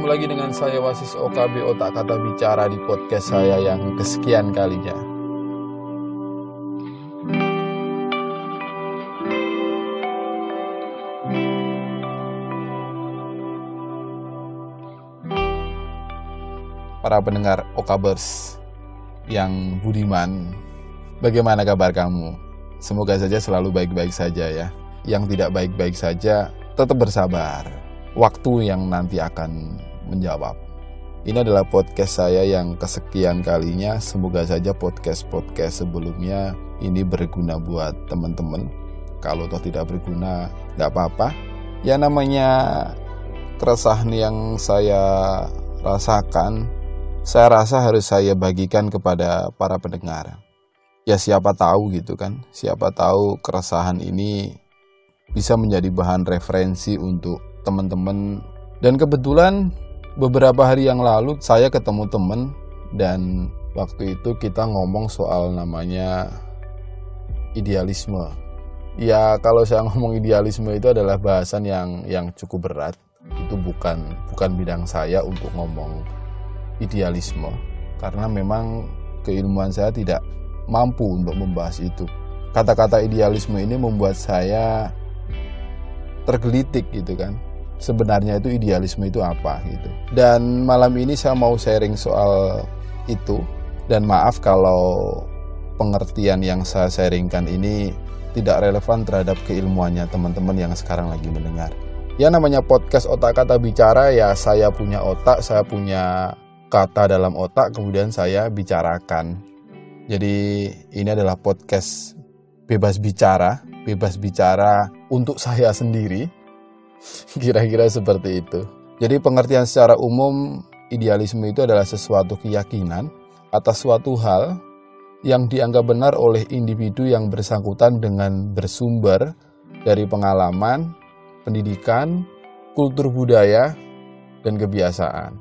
Ketemu lagi dengan saya Wasis OKB Otak Kata Bicara di podcast saya yang kesekian kalinya. Para pendengar Okabers yang budiman, bagaimana kabar kamu? Semoga saja selalu baik-baik saja ya. Yang tidak baik-baik saja, tetap bersabar. Waktu yang nanti akan menjawab. Ini adalah podcast saya yang kesekian kalinya. Semoga saja podcast-podcast sebelumnya ini berguna buat teman-teman. Kalau toh tidak berguna, nggak apa-apa. Ya namanya keresahan yang saya rasakan, saya rasa harus saya bagikan kepada para pendengar. Ya siapa tahu gitu kan, siapa tahu keresahan ini bisa menjadi bahan referensi untuk teman-teman. Dan kebetulan beberapa hari yang lalu saya ketemu teman, dan waktu itu kita ngomong soal namanya idealisme. Ya kalau saya ngomong idealisme itu adalah bahasan yang cukup berat. Itu bukan bidang saya untuk ngomong idealisme, karena memang keilmuan saya tidak mampu untuk membahas itu. Kata-kata idealisme ini membuat saya tergelitik gitu kan. Sebenarnya itu idealisme itu apa gitu. Dan malam ini saya mau sharing soal itu. Dan maaf kalau pengertian yang saya sharingkan ini tidak relevan terhadap keilmuannya teman-teman yang sekarang lagi mendengar. Ya namanya podcast Otak Kata Bicara, ya saya punya otak, saya punya kata dalam otak, kemudian saya bicarakan. Jadi ini adalah podcast bebas bicara untuk saya sendiri. Kira-kira seperti itu. Jadi pengertian secara umum, idealisme itu adalah sesuatu keyakinan atas suatu hal yang dianggap benar oleh individu yang bersangkutan dengan bersumber dari pengalaman, pendidikan, kultur budaya, dan kebiasaan.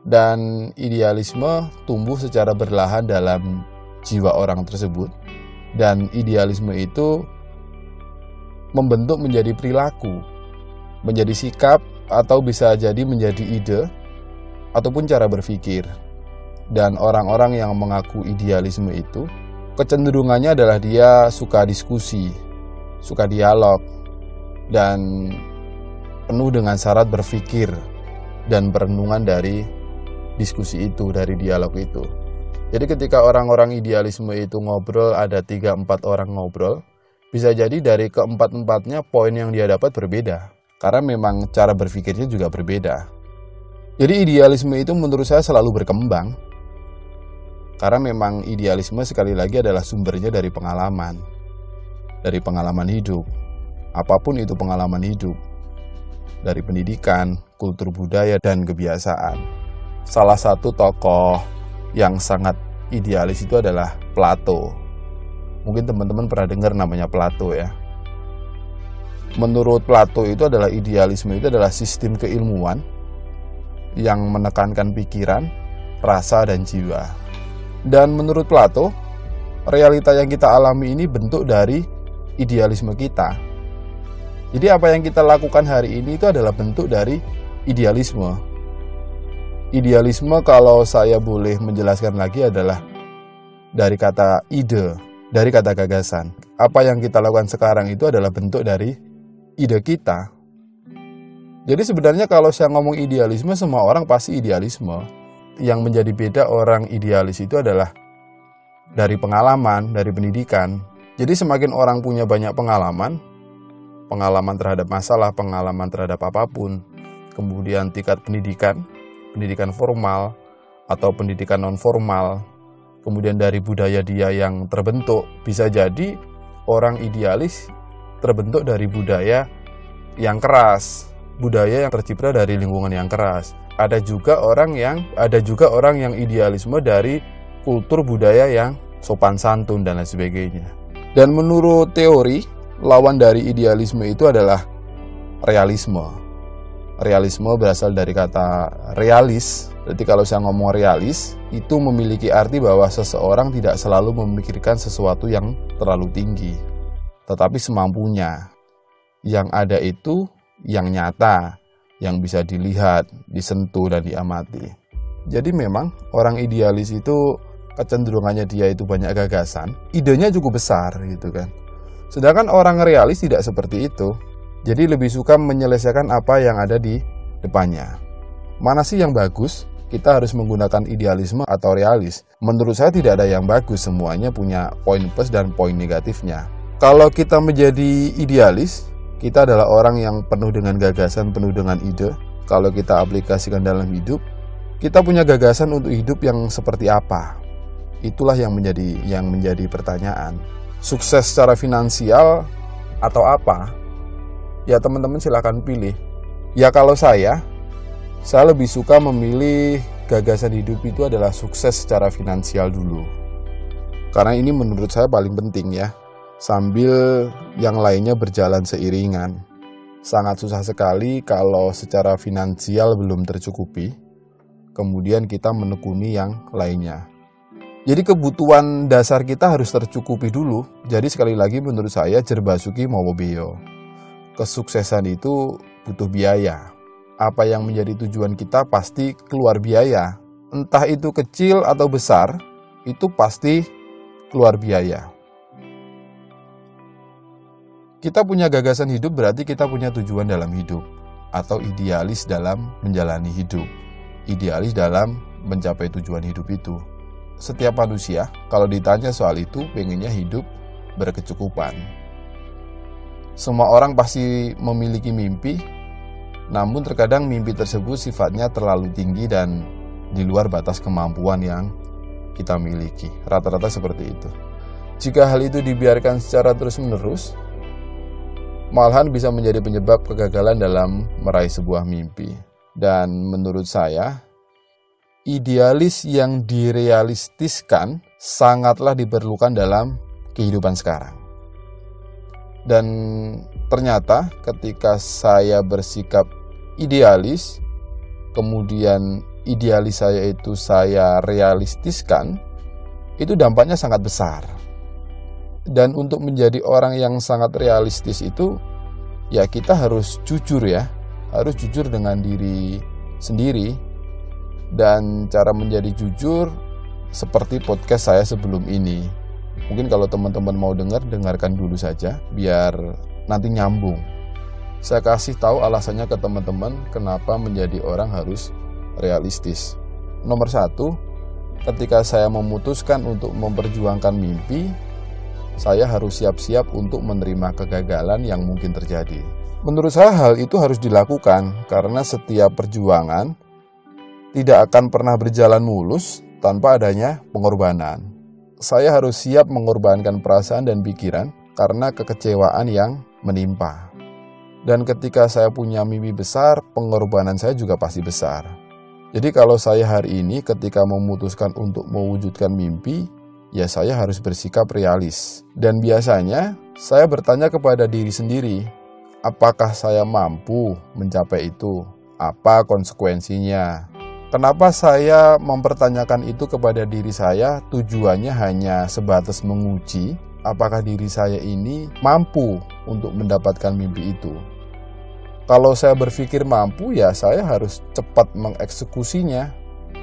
Dan idealisme tumbuh secara berlahan dalam jiwa orang tersebut. Dan idealisme itu membentuk menjadi perilaku, menjadi sikap, atau bisa jadi menjadi ide ataupun cara berpikir. Dan orang-orang yang mengaku idealisme itu kecenderungannya adalah dia suka diskusi, suka dialog, dan penuh dengan syarat berpikir dan perenungan dari diskusi itu, dari dialog itu. Jadi ketika orang-orang idealisme itu ngobrol, ada 3-4 orang ngobrol, bisa jadi dari keempat-empatnya poin yang dia dapat berbeda. Karena memang cara berpikirnya juga berbeda. Jadi idealisme itu menurut saya selalu berkembang. Karena memang idealisme sekali lagi adalah sumbernya dari pengalaman. Dari pengalaman hidup. Apapun itu pengalaman hidup. Dari pendidikan, kultur budaya, dan kebiasaan. Salah satu tokoh yang sangat idealis itu adalah Plato. Mungkin teman-teman pernah dengar namanya Plato ya. Menurut Plato itu adalah idealisme itu adalah sistem keilmuan yang menekankan pikiran, rasa, dan jiwa. Dan menurut Plato, realita yang kita alami ini bentuk dari idealisme kita. Jadi apa yang kita lakukan hari ini itu adalah bentuk dari idealisme. Idealisme kalau saya boleh menjelaskan lagi adalah dari kata ide, dari kata gagasan. Apa yang kita lakukan sekarang itu adalah bentuk dari ide kita. Jadi sebenarnya kalau saya ngomong idealisme, semua orang pasti idealisme. Yang menjadi beda orang idealis itu adalah dari pengalaman, dari pendidikan. Jadi semakin orang punya banyak pengalaman terhadap masalah, pengalaman terhadap apapun, kemudian tingkat pendidikan formal atau pendidikan non formal, kemudian dari budaya dia yang terbentuk, bisa jadi orang idealis terbentuk dari budaya yang keras, budaya yang tercipta dari lingkungan yang keras. Ada juga orang yang idealisme dari kultur budaya yang sopan santun dan lain sebagainya. Dan menurut teori, lawan dari idealisme itu adalah realisme. Realisme berasal dari kata realis. Jadi kalau saya ngomong realis, itu memiliki arti bahwa seseorang tidak selalu memikirkan sesuatu yang terlalu tinggi, tetapi semampunya. Yang ada itu yang nyata, yang bisa dilihat, disentuh, dan diamati. Jadi memang orang idealis itu kecenderungannya dia itu banyak gagasan, idenya cukup besar gitu kan. Sedangkan orang realis tidak seperti itu. Jadi lebih suka menyelesaikan apa yang ada di depannya. Mana sih yang bagus? Kita harus menggunakan idealisme atau realis. Menurut saya tidak ada yang bagus, semuanya punya poin plus dan poin negatifnya. Kalau kita menjadi idealis, kita adalah orang yang penuh dengan gagasan, penuh dengan ide. Kalau kita aplikasikan dalam hidup, kita punya gagasan untuk hidup yang seperti apa? Itulah yang menjadi pertanyaan. Sukses secara finansial atau apa? Ya teman-teman silakan pilih. Ya kalau saya lebih suka memilih gagasan hidup itu adalah sukses secara finansial dulu. Karena ini menurut saya paling penting ya. Sambil yang lainnya berjalan seiringan. Sangat susah sekali kalau secara finansial belum tercukupi, kemudian kita menekuni yang lainnya. Jadi kebutuhan dasar kita harus tercukupi dulu. Jadi sekali lagi menurut saya jerbasuki mawobeyo. Kesuksesan itu butuh biaya. Apa yang menjadi tujuan kita pasti keluar biaya. Entah itu kecil atau besar, itu pasti keluar biaya. Kita punya gagasan hidup berarti kita punya tujuan dalam hidup. Atau idealis dalam menjalani hidup. Idealis dalam mencapai tujuan hidup itu. Setiap manusia kalau ditanya soal itu pengennya hidup berkecukupan. Semua orang pasti memiliki mimpi, namun terkadang mimpi tersebut sifatnya terlalu tinggi dan di luar batas kemampuan yang kita miliki. Rata-rata seperti itu. Jika hal itu dibiarkan secara terus-menerus, malahan bisa menjadi penyebab kegagalan dalam meraih sebuah mimpi. Dan menurut saya, idealis yang direalistiskan sangatlah diperlukan dalam kehidupan sekarang. Dan ternyata ketika saya bersikap idealis, kemudian idealis saya itu saya realistiskan, itu dampaknya sangat besar. Dan untuk menjadi orang yang sangat realistis itu, ya kita harus jujur ya. Harus jujur dengan diri sendiri. Dan cara menjadi jujur seperti podcast saya sebelum ini. Mungkin kalau teman-teman mau dengarkan dulu saja, biar nanti nyambung. Saya kasih tahu alasannya ke teman-teman kenapa menjadi orang harus realistis. Nomor 1, ketika saya memutuskan untuk memperjuangkan mimpi, saya harus siap-siap untuk menerima kegagalan yang mungkin terjadi. Menurut saya hal itu harus dilakukan karena setiap perjuangan tidak akan pernah berjalan mulus tanpa adanya pengorbanan. Saya harus siap mengorbankan perasaan dan pikiran karena kekecewaan yang menimpa. Dan ketika saya punya mimpi besar, pengorbanan saya juga pasti besar. Jadi kalau saya hari ini ketika memutuskan untuk mewujudkan mimpi, ya saya harus bersikap realis. Dan biasanya saya bertanya kepada diri sendiri, apakah saya mampu mencapai itu? Apa konsekuensinya? Kenapa saya mempertanyakan itu kepada diri saya? Tujuannya hanya sebatas menguji apakah diri saya ini mampu untuk mendapatkan mimpi itu. Kalau saya berpikir mampu, ya saya harus cepat mengeksekusinya,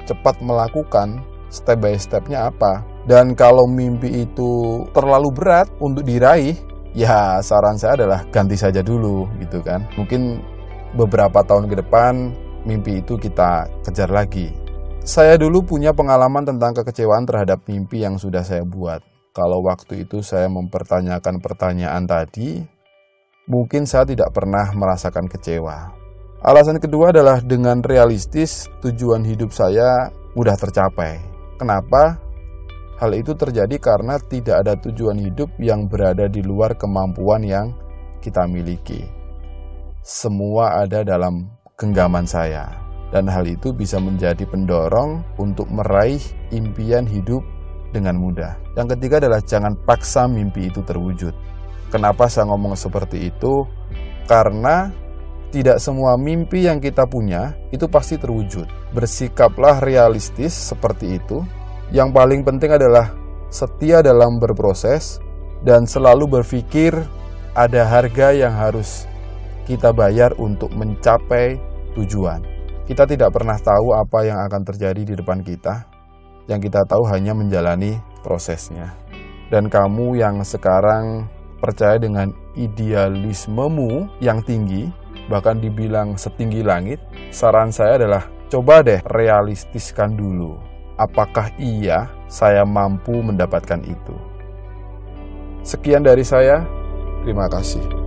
cepat melakukan step by stepnya apa. Dan kalau mimpi itu terlalu berat untuk diraih, ya saran saya adalah ganti saja dulu gitu kan. Mungkin beberapa tahun ke depan mimpi itu kita kejar lagi. Saya dulu punya pengalaman tentang kekecewaan terhadap mimpi yang sudah saya buat. Kalau waktu itu saya mempertanyakan pertanyaan tadi, mungkin saya tidak pernah merasakan kecewa. Alasan kedua adalah dengan realistis, tujuan hidup saya mudah tercapai. Kenapa? Hal itu terjadi karena tidak ada tujuan hidup yang berada di luar kemampuan yang kita miliki. Semua ada dalam genggaman saya. Dan hal itu bisa menjadi pendorong untuk meraih impian hidup dengan mudah. Yang ketiga adalah jangan paksa mimpi itu terwujud. Kenapa saya ngomong seperti itu? Karena tidak semua mimpi yang kita punya itu pasti terwujud. Bersikaplah realistis seperti itu. Yang paling penting adalah setia dalam berproses dan selalu berpikir ada harga yang harus kita bayar untuk mencapai tujuan. Kita tidak pernah tahu apa yang akan terjadi di depan kita. Yang kita tahu hanya menjalani prosesnya. Dan kamu yang sekarang percaya dengan idealismemu yang tinggi, bahkan dibilang setinggi langit, saran saya adalah coba deh realistiskan dulu. Apakah iya saya mampu mendapatkan itu? Sekian dari saya, terima kasih.